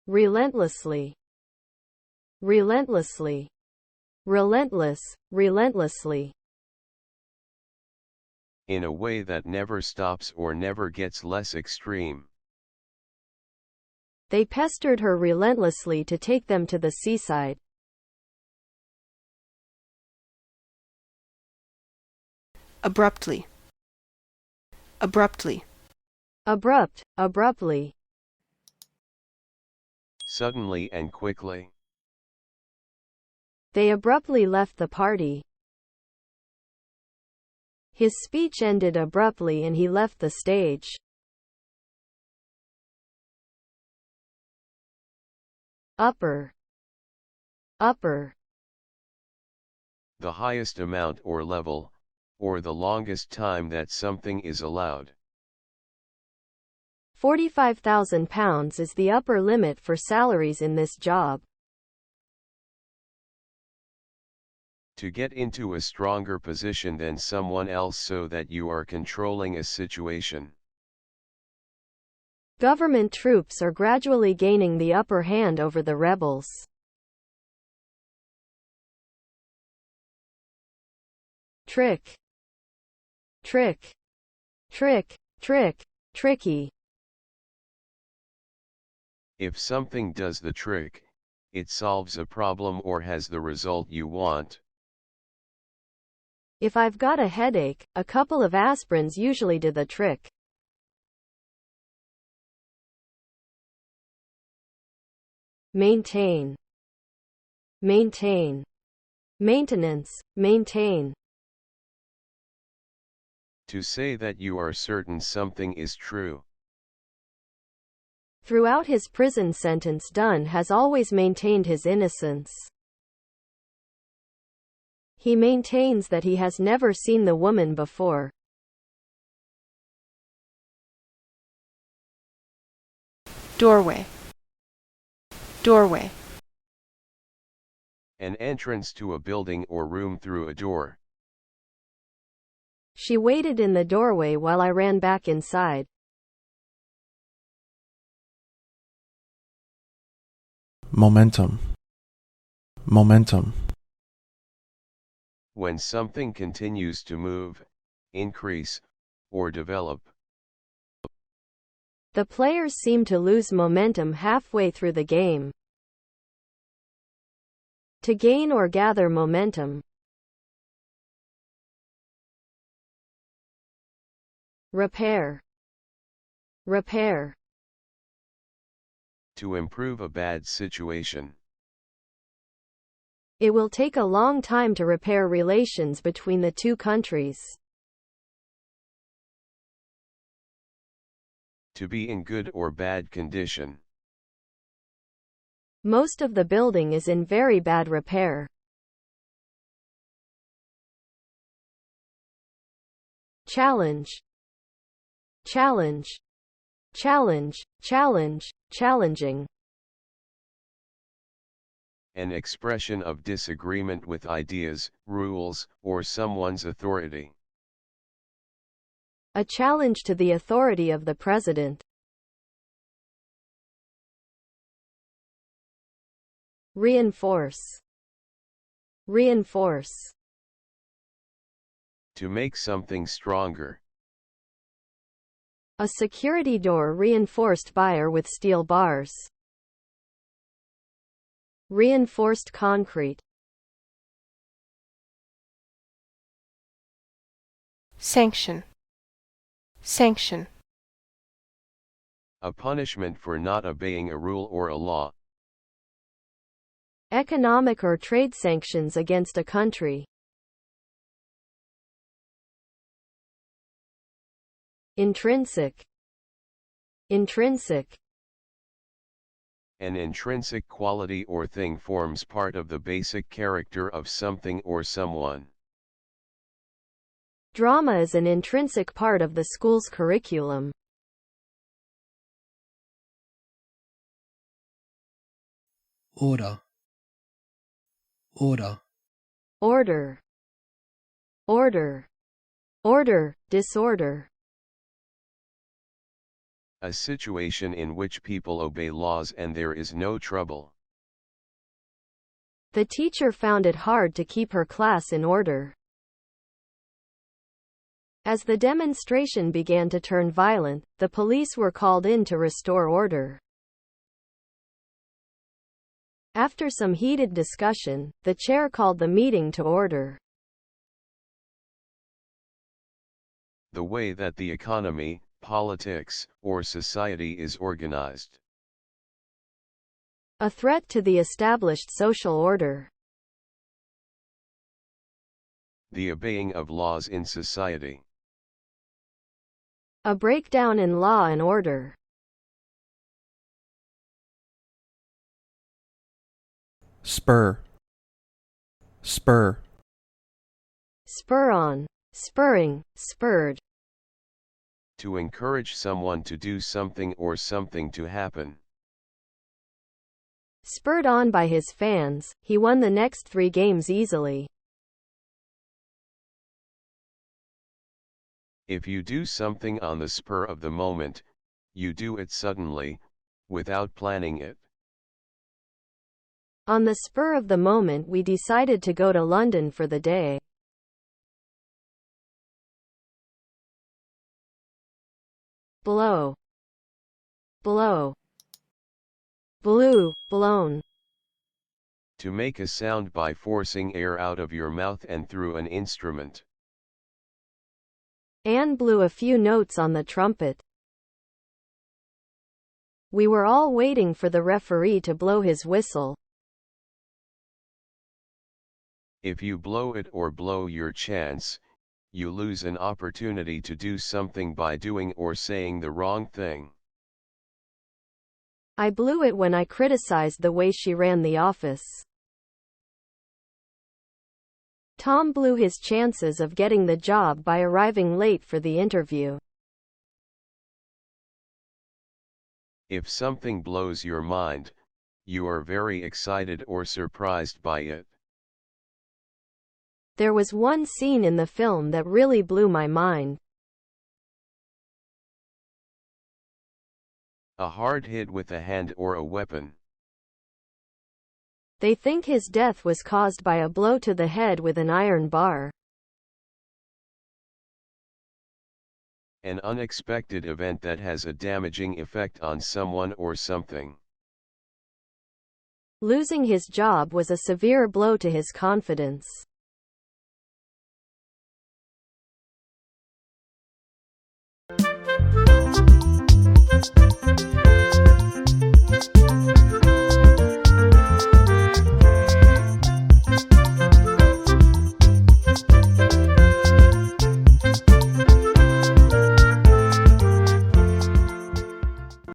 relentlessly, relentlessly, relentless, relentlessly. In a way that never stops or never gets less extreme. They pestered her relentlessly to take them to the seaside. Abruptly, abruptly. Abrupt, abruptly. Suddenly and quickly. They abruptly left the party. His speech ended abruptly and he left the stage. Upper, upper. The highest amount or level, or the longest time that something is allowed. £45,000 is the upper limit for salaries in this job. To get into a stronger position than someone else so that you are controlling a situation. Government troops are gradually gaining the upper hand over the rebels. Trick, trick, trick, trick, tricky. If something does the trick, it solves a problem or has the result you want. If I've got a headache, a couple of aspirins usually do the trick. Maintain, maintain, maintenance, maintain. To say that you are certain something is true. Throughout his prison sentence, Dunn has always maintained his innocence. He maintains that he has never seen the woman before. Doorway, doorway. An entrance to a building or room through a door. She waited in the doorway while I ran back inside. Momentum, momentum. When something continues to move, increase, or develop. The players seem to lose momentum halfway through the game. To gain or gather momentum. Repair, repair. To improve a bad situation. It will take a long time to repair relations between the two countries. To be in good or bad condition. Most of the building is in very bad repair. Challenge, challenge, challenge, challenge, challenging. An expression of disagreement with ideas, rules, or someone's authority. A challenge to the authority of the president. Reinforce, reinforce. To make something stronger. A security door reinforced wire with steel bars. Reinforced concrete. Sanction, sanction. A punishment for not obeying a rule or a law. Economic or trade sanctions against a country. Intrinsic, intrinsic. An intrinsic quality or thing forms part of the basic character of something or someone. Drama is an intrinsic part of the school's curriculum. Order, order. Order, order, order, disorder. A situation in which people obey laws and there is no trouble. The teacher found it hard to keep her class in order. As the demonstration began to turn violent, the police were called in to restore order. After some heated discussion, the chair called the meeting to order. The way that the economy, politics, or society is organized. A threat to the established social order. The obeying of laws in society. A breakdown in law and order. Spur. Spur. Spur on. Spurring, spurred. To encourage someone to do something or something to happen. Spurred on by his fans, he won the next 3 games easily. If you do something on the spur of the moment, you do it suddenly, without planning it. On the spur of the moment we decided to go to London for the day. Blow. Blow. Blew, blown. To make a sound by forcing air out of your mouth and through an instrument. Anne blew a few notes on the trumpet. We were all waiting for the referee to blow his whistle. If you blow it or blow your chance, you lose an opportunity to do something by doing or saying the wrong thing. I blew it when I criticized the way she ran the office. Tom blew his chances of getting the job by arriving late for the interview. If something blows your mind, you are very excited or surprised by it. There was one scene in the film that really blew my mind. A hard hit with a hand or a weapon. They think his death was caused by a blow to the head with an iron bar. An unexpected event that has a damaging effect on someone or something. Losing his job was a severe blow to his confidence.